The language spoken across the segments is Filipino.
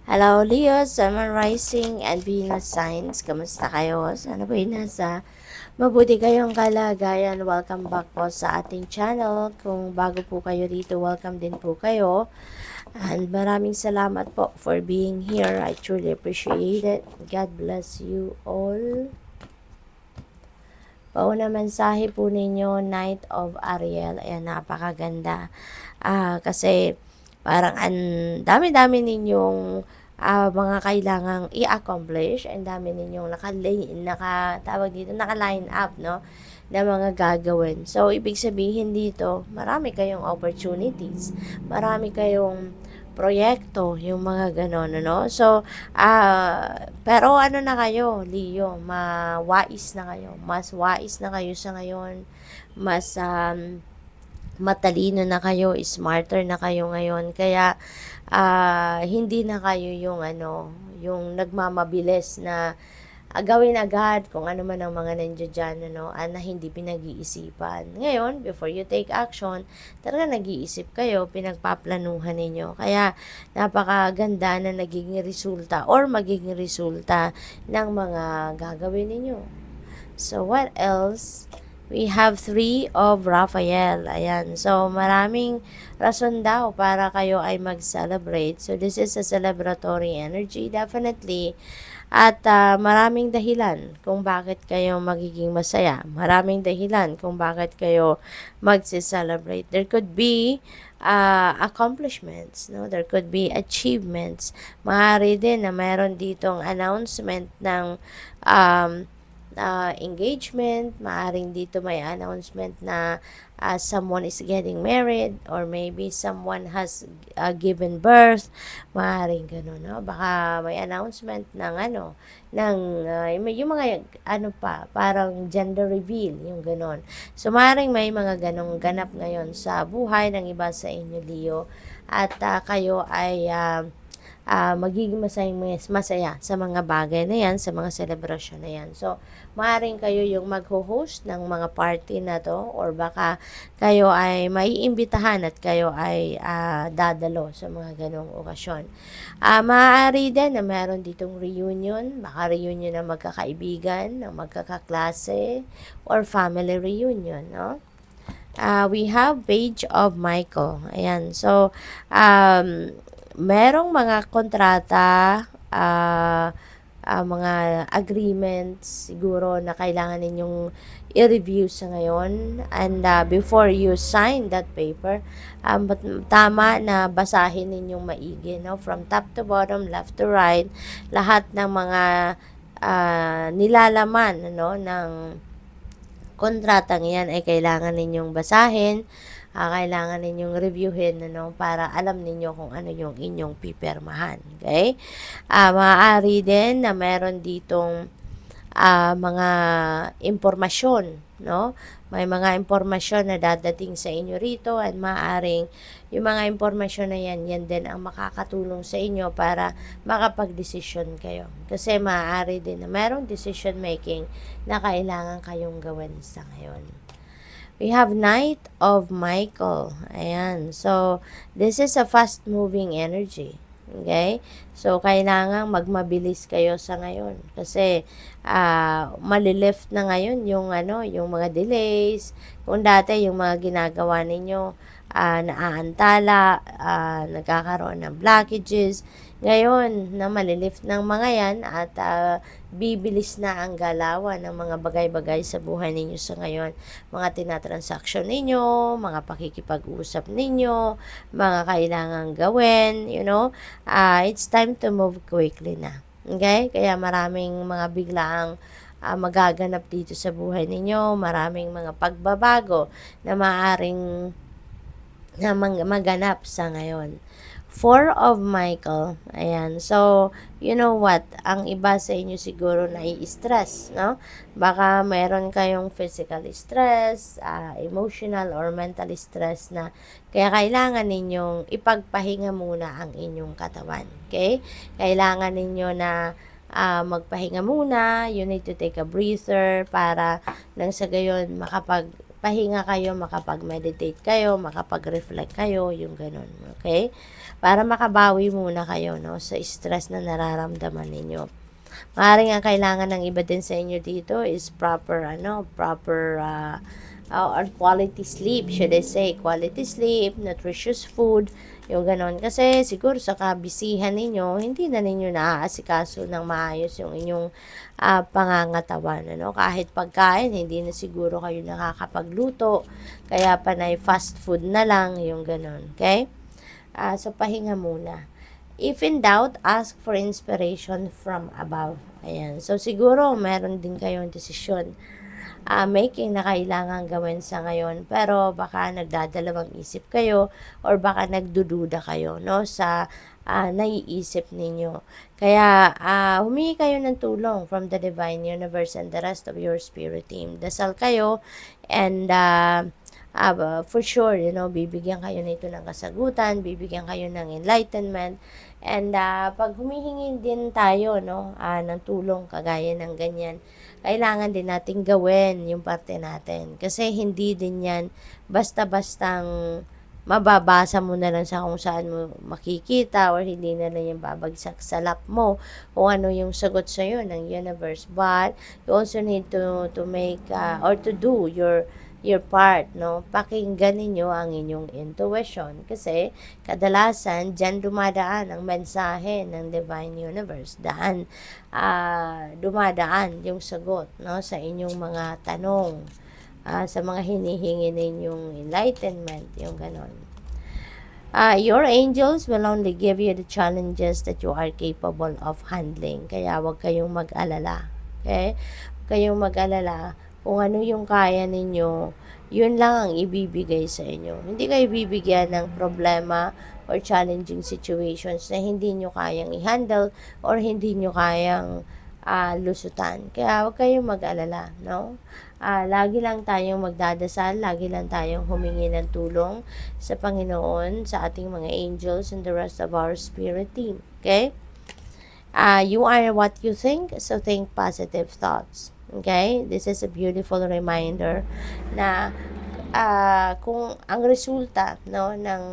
Hello, Leo, Sun Rising and Venus Signs. Kamusta kayo? Sana po'y nasa mabuti kayong kalagayan. Welcome back po sa ating channel. Kung bago po kayo dito, welcome din po kayo. And maraming salamat po for being here. I truly appreciate it. God bless you all. Pauna mensahe po ninyo, Knight of Ariel. Ayan, napakaganda. Kasi parang dami-dami ninyong mga kailangang i-accomplish, and dami ninyong naka-line up, no, na mga gagawin. So, ibig sabihin dito, marami kayong opportunities, marami kayong proyekto, yung mga ganon, ano. So, pero ano na kayo, Leo, mawais na kayo, mas wais na kayo sa ngayon, mas matalino na kayo, smarter na kayo ngayon. Kaya hindi na kayo yung nagmamabilis na gawin agad kung ano man ang mga nandiyan dyan, na hindi pinag-iisipan. Ngayon, before you take action, talaga nag-iisip kayo, pinagpaplanuhan ninyo. Kaya napakaganda na naging resulta or magiging resulta ng mga gagawin ninyo. So, what else? We have 3 of Raphael. Ayan. So, maraming rason daw para kayo ay mag-celebrate. So, this is a celebratory energy, definitely. At maraming dahilan kung bakit kayo magiging masaya. Maraming dahilan kung bakit kayo mag-celebrate. There could be accomplishments, no? There could be achievements. Maaari din na mayroon ditong announcement ng engagement, maaring dito may announcement na someone is getting married, or maybe someone has given birth, maaring gano'n, no? Baka may announcement ng yung mga parang gender reveal, yung gano'n. So, maaring may mga ganong ganap ngayon sa buhay ng iba sa inyo, Leo, at kayo ay magiging masaya sa mga bagay na yan, sa mga celebration na yan. So, maaaring kayo yung mag-host ng mga party na to, or baka kayo ay maiimbitahan at kayo ay dadalo sa mga ganong okasyon. Maaari din na meron ditong reunion, baka reunion ng magkakaibigan, ng magkakaklase, or family reunion, no? We have Page of Michael. Ayan. So, merong mga kontrata, mga agreements siguro na kailangan ninyong i-review sa ngayon, and before you sign that paper, tama na basahin ninyong maigi, no? From top to bottom, left to right, lahat ng mga nilalaman, ng kontratang yan ay kailangan ninyong basahin, kailangan ninyong reviewin, para alam ninyo kung ano yung inyong pipirmahan. Okay? Maaari din na meron ditong mga impormasyon, no? May mga impormasyon na dadating sa inyo rito, at maaaring yung mga impormasyon na yan din ang makakatulong sa inyo para makapag-desisyon kayo. Kasi maaari din na merong decision making na kailangan kayong gawin sa ngayon. We have Knight of Michael. Ayan. So, this is a fast-moving energy. Okay? So, kailangan magmabilis kayo sa ngayon. Kasi, malilift na ngayon yung mga delays. Kung dati yung mga ginagawa ninyo, naaantala, nagkakaroon ng blockages. Ngayon, na malilift ng mga yan, at bibilis na ang galawan ng mga bagay-bagay sa buhay ninyo sa ngayon. Mga tinatransaksyon ninyo, mga pakikipag-usap ninyo, mga kailangang gawin, it's time to move quickly na. Okay? Kaya maraming mga biglaang magaganap dito sa buhay ninyo, maraming mga pagbabago na maaaring maganap sa ngayon. 4 of Michael. Ayan. So, you know what? Ang iba sa inyo siguro nai-stress, no? Baka meron kayong physical stress, emotional or mental stress na kaya kailangan ninyong ipagpahinga muna ang inyong katawan. Okay? Kailangan ninyo na magpahinga muna. You need to take a breather para nang sa gayon makapagpahinga kayo, makapag-meditate kayo, makapag-reflect kayo, yung gano'n, okay? Para makabawi muna kayo, no, sa stress na nararamdaman ninyo. Maaaring ang kailangan ng iba din sa inyo dito is proper or quality sleep, should I say. Quality sleep, nutritious food, yung ganon. Kasi siguro sa kabisihan ninyo, hindi na ninyo naaasikaso ng maayos yung inyong pangangatawan. Ano? Kahit pagkain, hindi na siguro kayo nakakapagluto. Kaya panay fast food na lang, yung ganon. Okay? So, pahinga muna. If in doubt, ask for inspiration from above. Ayan. So, siguro, meron din kayong desisyon making na kailangan gawin sa ngayon. Pero, baka nagdadalawang isip kayo or baka nagdududa kayo, no, sa naiisip ninyo. Kaya, humingi kayo ng tulong from the Divine Universe and the rest of your spirit team. Dasal kayo and for sure, bibigyan kayo nito ng kasagutan, bibigyan kayo ng enlightenment, and pag humihingi din tayo, ng tulong kagaya ng ganyan, kailangan din nating gawin yung parte natin. Kasi hindi din yan basta-bastang mababasa mo na lang sa kung saan mo makikita or hindi na lang yung babagsak sa lap mo kung ano yung sagot sa'yo ng universe. But you also need to make or to do your part, no? Pakinggan ninyo ang inyong intuition kasi kadalasan dyan dumadaan ang mensahe ng Divine Universe. Dumadaan yung sagot, no, sa inyong mga tanong, sa mga hinihingi ninyong enlightenment, yung ganon. Your angels will only give you the challenges that you are capable of handling. Kaya huwag kayong mag-alala. Okay? Huwag kayong mag-alala kung ano yung kaya ninyo, yun lang ang ibibigay sa inyo. Hindi kayo bibigyan ng problema or challenging situations na hindi nyo kayang i-handle or hindi nyo kayang lusutan. Kaya huwag kayong mag-alala, no? Lagi lang tayong magdadasal, lagi lang tayong humingi ng tulong sa Panginoon, sa ating mga angels and the rest of our spirit team. Okay? You are what you think, so think positive thoughts. Okay? This is a beautiful reminder na kung ang resulta, no, ng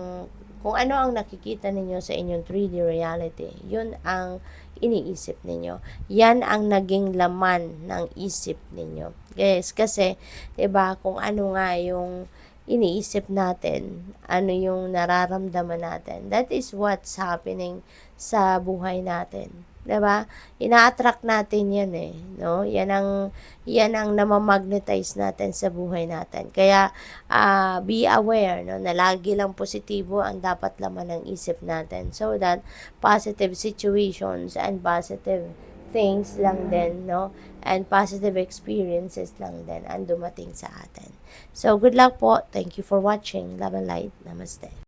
kung ano ang nakikita ninyo sa inyong 3D reality, yun ang iniisip ninyo. Yan ang naging laman ng isip ninyo. Yes, kasi 'di ba, kung ano nga yung iniisip natin, ano yung nararamdaman natin, that is what's happening sa buhay natin. 'Di ba? Ina-attract natin 'yan no? Yan ang namamagnetize natin sa buhay natin. Kaya be aware, no, na lagi lang positibo ang dapat laman ng isip natin so that positive situations and positive things lang din, no? And positive experiences lang din ang dumating sa atin. So, good luck po. Thank you for watching. Love and light. Namaste.